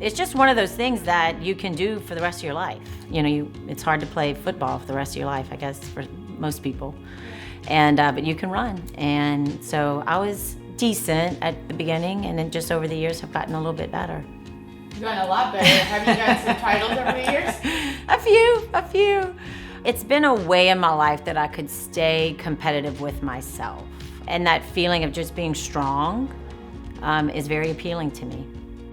It's just one of those things that you can do for the rest of your life. It's hard to play football for the rest of your life, I guess, for most people. But you can run. And so I was decent at the beginning, and then just over the years have gotten a little bit better. You've gotten a lot better. Have you gotten some titles over the years? A few. It's been a way in my life that I could stay competitive with myself. And that feeling of just being strong is very appealing to me.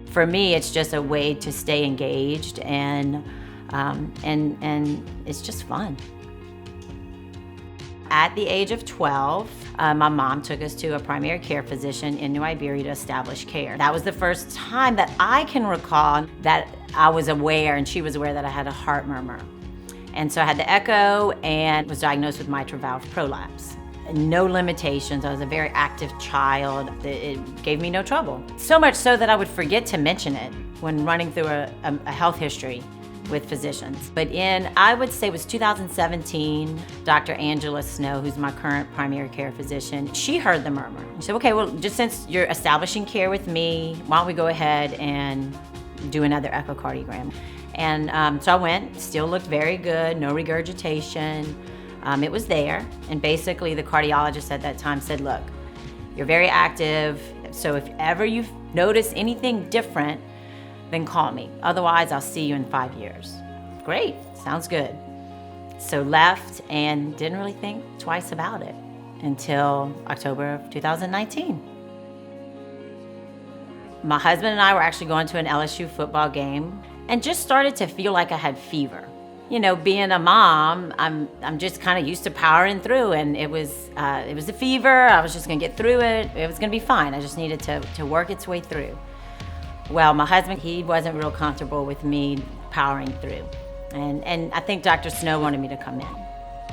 For me, it's just a way to stay engaged, and it's just fun. At the age of 12, my mom took us to a primary care physician in New Iberia to establish care. That was the first time that I can recall that I was aware, and she was aware, that I had a heart murmur. And so I had the echo and was diagnosed with mitral valve prolapse. No limitations. I was a very active child. It gave me no trouble. So much so that I would forget to mention it when running through a health history with physicians. But I would say it was 2017, Dr. Angela Snow, who's my current primary care physician, she heard the murmur. She said, okay, well, just since you're establishing care with me, why don't we go ahead and do another echocardiogram? And so I went, still looked very good, no regurgitation. It was there, and basically the cardiologist at that time said, look, you're very active, so if ever you notice anything different, then call me. Otherwise, I'll see you in 5 years. Great, sounds good. So left and didn't really think twice about it until October of 2019. My husband and I were actually going to an LSU football game and just started to feel like I had fever. Being a mom, I'm just kind of used to powering through, and it was a fever. I was just gonna get through it. It was gonna be fine. I just needed to work its way through. Well, my husband, he wasn't real comfortable with me powering through, and I think Dr. Snow wanted me to come in.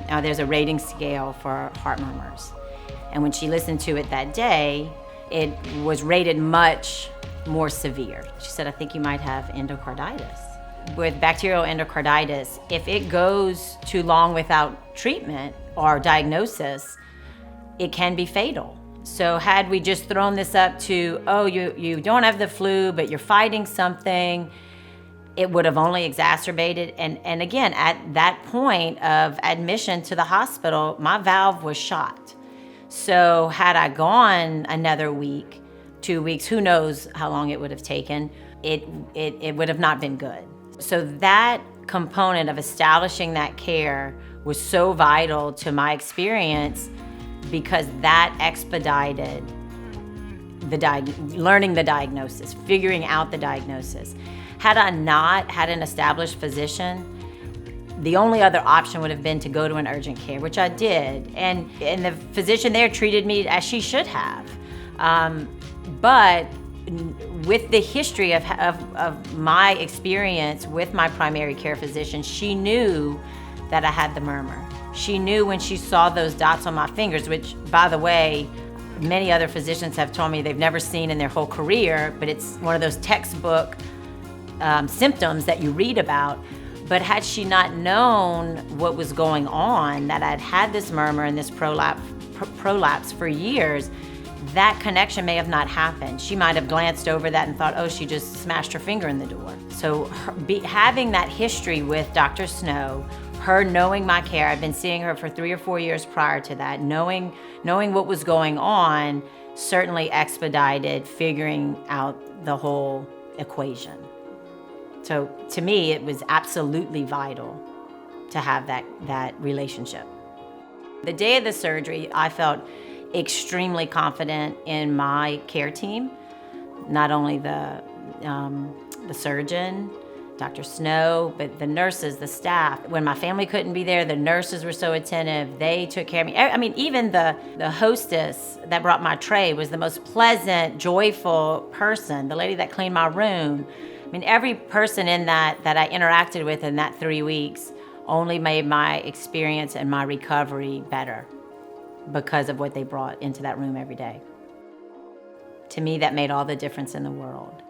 Now, there's a rating scale for heart murmurs, and when she listened to it that day, it was rated much more severe. She said, I think you might have endocarditis. With bacterial endocarditis, if it goes too long without treatment or diagnosis, it can be fatal. So had we just thrown this up to, oh, you don't have the flu, but you're fighting something, it would have only exacerbated. And again, at that point of admission to the hospital, my valve was shot. So had I gone another week, 2 weeks, who knows how long it would have taken, it would have not been good. So that component of establishing that care was so vital to my experience, because that expedited learning the diagnosis, figuring out the diagnosis. Had I not had an established physician, the only other option would have been to go to an urgent care, which I did. And the physician there treated me as she should have. But with the history of my experience with my primary care physician, she knew that I had the murmur. She knew when she saw those dots on my fingers, which, by the way, many other physicians have told me they've never seen in their whole career, but it's one of those textbook symptoms that you read about. But had she not known what was going on, that I'd had this murmur and this prolapse for years, that connection may have not happened. She might have glanced over that and thought, oh, she just smashed her finger in the door. So having that history with Dr. Snow, her knowing my care, I've been seeing her for 3 or 4 years prior to that, knowing what was going on, certainly expedited figuring out the whole equation. So to me, it was absolutely vital to have that relationship. The day of the surgery, I felt extremely confident in my care team, not only the surgeon, Dr. Snow, but the nurses, the staff. When my family couldn't be there, the nurses were so attentive. They took care of me. I mean, even the hostess that brought my tray was the most pleasant, joyful person, the lady that cleaned my room. I mean, every person in that I interacted with in that 3 weeks only made my experience and my recovery better because of what they brought into that room every day. To me, that made all the difference in the world.